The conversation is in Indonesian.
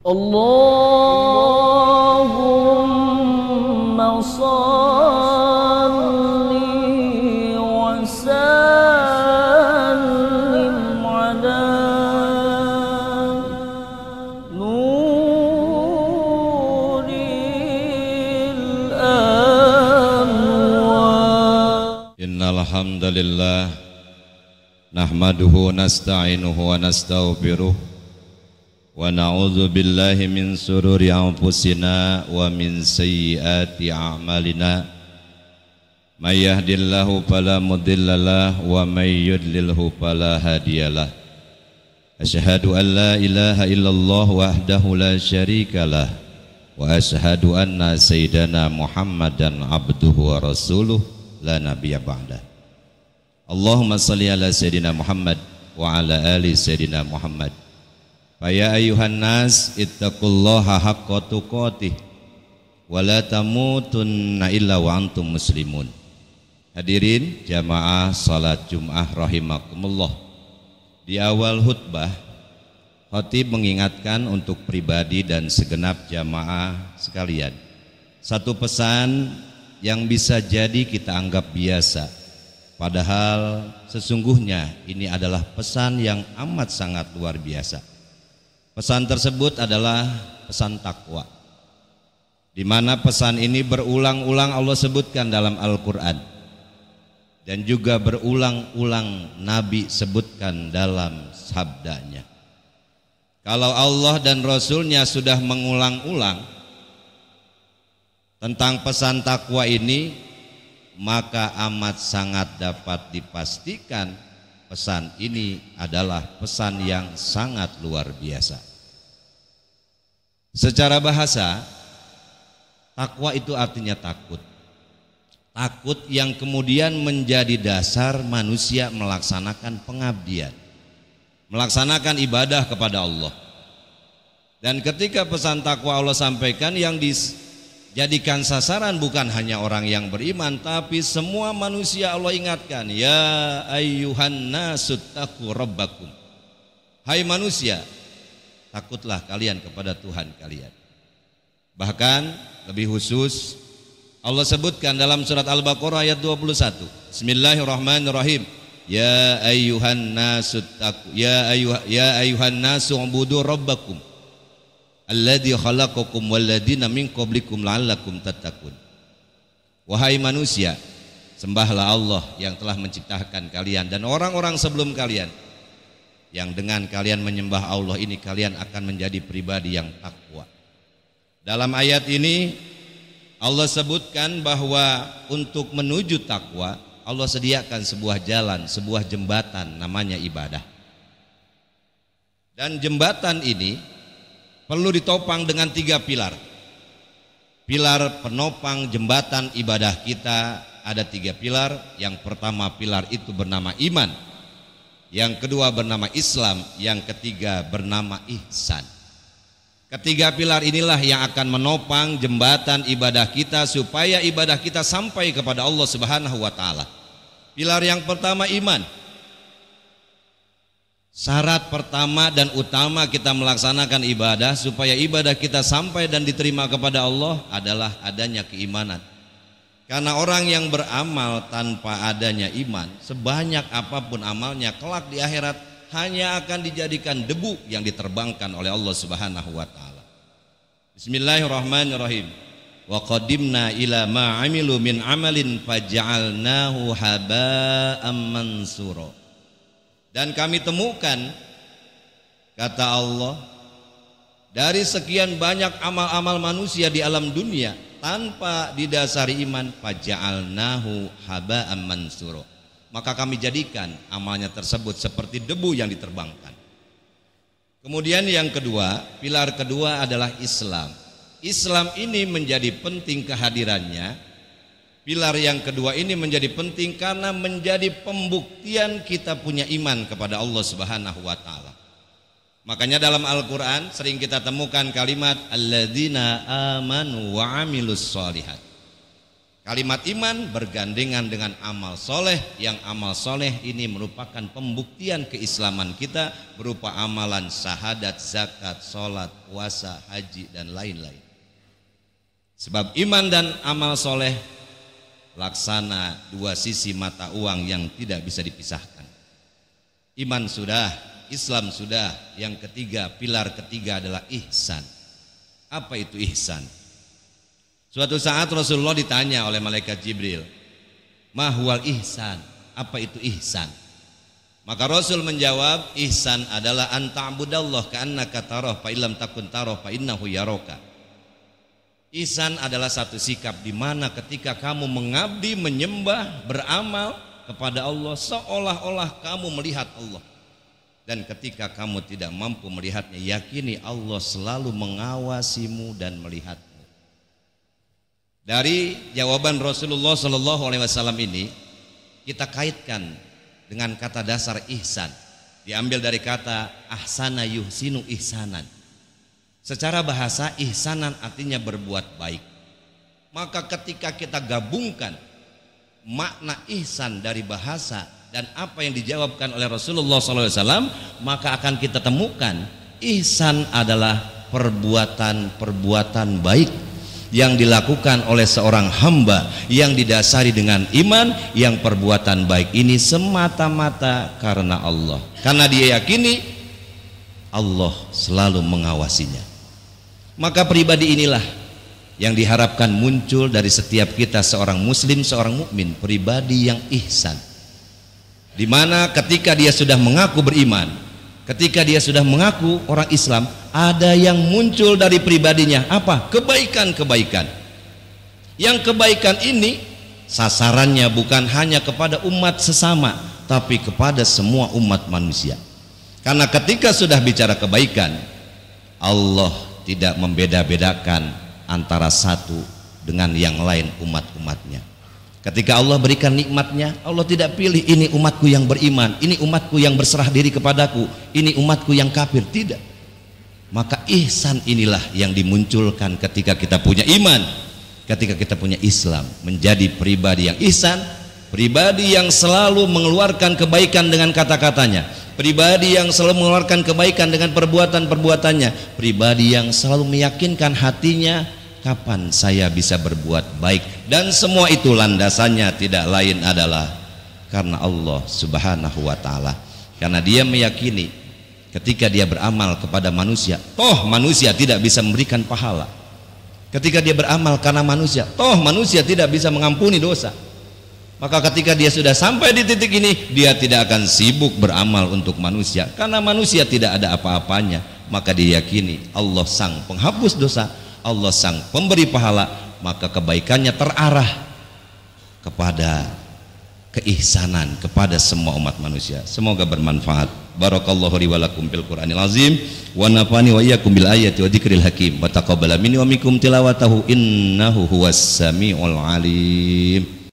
Allahumma salli wa sallim ala nuril anwar. Innal hamdalillah nahmaduhu nasta'inuhu wa nastaghfiruh wa na'udzu billahi min sururi anfusina wa min sayyiati a'malina may yahdihillahu fala mudhillalah wa may yudlilhu fala hadiyalah. Asyhadu an la ilaha illallah wahdahu la syarikalah wa asyhadu anna sayyidana Muhammadan abduhu wa rasuluh la nabiyya ba'dah. Allahumma salli ala sayyidina Muhammad wa ala ali sayyidina Muhammad. Ya ayuhan nas ittaqullaha haqqa tuqatih wa la tamutunna illa wa antum muslimun. Hadirin jamaah salat Jumat rahimakumullah. Di awal khutbah khatib mengingatkan untuk pribadi dan segenap jamaah sekalian satu pesan yang bisa jadi kita anggap biasa, padahal sesungguhnya ini adalah pesan yang amat sangat luar biasa. Pesan tersebut adalah pesan takwa, di mana pesan ini berulang-ulang Allah sebutkan dalam Al-Quran dan juga berulang-ulang Nabi sebutkan dalam sabdanya. Kalau Allah dan Rasulnya sudah mengulang-ulang tentang pesan takwa ini, maka amat sangat dapat dipastikan pesan ini adalah pesan yang sangat luar biasa. Secara bahasa, takwa itu artinya takut. Takut yang kemudian menjadi dasar manusia melaksanakan pengabdian, melaksanakan ibadah kepada Allah. Dan ketika pesan takwa Allah sampaikan, yang dijadikan sasaran bukan hanya orang yang beriman, tapi semua manusia Allah ingatkan, ya ayyuhan nasu taqu rabbakum. Hai manusia, takutlah kalian kepada Tuhan kalian. Bahkan lebih khusus Allah sebutkan dalam surat Al-Baqarah ayat 21. Bismillahirrahmanirrahim. Ya ayyuhan nasu taqu ya ayyuhan nasu ubudu rabbakum alladzi khalaqakum walladzina min qablikum la'allakum tattaqun. Wahai manusia, sembahlah Allah yang telah menciptakan kalian dan orang-orang sebelum kalian, yang dengan kalian menyembah Allah ini kalian akan menjadi pribadi yang takwa. Dalam ayat ini Allah sebutkan bahwa untuk menuju takwa Allah sediakan sebuah jalan, sebuah jembatan namanya ibadah. Dan jembatan ini perlu ditopang dengan 3 pilar. Pilar penopang jembatan ibadah kita ada 3 pilar. Yang pertama pilar itu bernama iman, yang kedua bernama Islam, yang ketiga bernama ihsan. Ketiga pilar inilah yang akan menopang jembatan ibadah kita supaya ibadah kita sampai kepada Allah Subhanahu wa taala. Pilar yang pertama iman. Syarat pertama dan utama kita melaksanakan ibadah supaya ibadah kita sampai dan diterima kepada Allah adalah adanya keimanan. Karena orang yang beramal tanpa adanya iman, sebanyak apapun amalnya, kelak di akhirat hanya akan dijadikan debu yang diterbangkan oleh Allah Subhanahu wa taala. Bismillahirrahmanirrahim. Wa qadimna ila ma 'amilu min 'amalin faj'alnahu haba'an mansura. Dan kami temukan, kata Allah, dari sekian banyak amal-amal manusia di alam dunia tanpa didasari iman, faj'alnahu haba'an mansura, maka kami jadikan amalnya tersebut seperti debu yang diterbangkan. Kemudian yang kedua, pilar kedua adalah Islam. Islam ini menjadi penting kehadirannya. Pilar yang kedua ini menjadi penting karena menjadi pembuktian kita punya iman kepada Allah Subhanahu wa taala. Makanya dalam Al-Qur'an sering kita temukan kalimat alladzina amanu wa amilus sholihat. Kalimat iman bergandengan dengan amal soleh, yang amal soleh ini merupakan pembuktian keislaman kita berupa amalan syahadat, zakat, sholat, puasa, haji, dan lain-lain. Sebab iman dan amal soleh laksana dua sisi mata uang yang tidak bisa dipisahkan. Iman sudah, Islam sudah, yang ketiga, pilar ketiga adalah ihsan. Apa itu ihsan? Suatu saat Rasulullah ditanya oleh malaikat Jibril, "Ma huwal ihsan?" Apa itu ihsan? Maka Rasul menjawab, ihsan adalah an ta'budallah ka'annaka tarah fa illam takun tarah fa innahu yaraka. Ihsan adalah satu sikap di mana ketika kamu mengabdi, menyembah, beramal kepada Allah seolah-olah kamu melihat Allah. Dan ketika kamu tidak mampu melihatnya, yakini Allah selalu mengawasimu dan melihatmu. Dari jawaban Rasulullah SAW ini kita kaitkan dengan kata dasar ihsan, diambil dari kata ahsana yuhsinu ihsanan. Secara bahasa ihsanan artinya berbuat baik. Maka ketika kita gabungkan makna ihsan dari bahasa dan apa yang dijawabkan oleh Rasulullah SAW, maka akan kita temukan ihsan adalah perbuatan-perbuatan baik yang dilakukan oleh seorang hamba yang didasari dengan iman, yang perbuatan baik ini semata-mata karena Allah, karena dia yakini Allah selalu mengawasinya. Maka pribadi inilah yang diharapkan muncul dari setiap kita, seorang muslim, seorang mukmin, pribadi yang ihsan, di mana ketika dia sudah mengaku beriman, ketika dia sudah mengaku orang Islam, ada yang muncul dari pribadinya. Apa? Kebaikan-kebaikan. Yang kebaikan ini sasarannya bukan hanya kepada umat sesama, tapi kepada semua umat manusia. Karena ketika sudah bicara kebaikan, Allah tidak membeda-bedakan antara satu dengan yang lain umat-umatnya. Ketika Allah berikan nikmatnya, Allah tidak pilih ini umatku yang beriman, ini umatku yang berserah diri kepadaku, ini umatku yang kafir, tidak. Maka ihsan inilah yang dimunculkan ketika kita punya iman, ketika kita punya Islam, menjadi pribadi yang ihsan, pribadi yang selalu mengeluarkan kebaikan dengan kata-katanya, pribadi yang selalu mengeluarkan kebaikan dengan perbuatan-perbuatannya, pribadi yang selalu meyakinkan hatinya, kapan saya bisa berbuat baik. Dan semua itu landasannya tidak lain adalah karena Allah Subhanahu wa ta'ala. Karena dia meyakini ketika dia beramal kepada manusia, toh manusia tidak bisa memberikan pahala. Ketika dia beramal karena manusia, toh manusia tidak bisa mengampuni dosa. Maka ketika dia sudah sampai di titik ini, dia tidak akan sibuk beramal untuk manusia, karena manusia tidak ada apa-apanya. Maka dia yakini Allah sang penghapus dosa, Allah sang pemberi pahala, maka kebaikannya terarah kepada keihsanan kepada semua umat manusia. Semoga bermanfaat. Barakallahu li wa lakum fil Qur'anil azim wa nafani wa iyyakum bil ayati wa dzikril hakim wa taqabbala minni wa minkum tilawatahu innahu huwas samiul alim.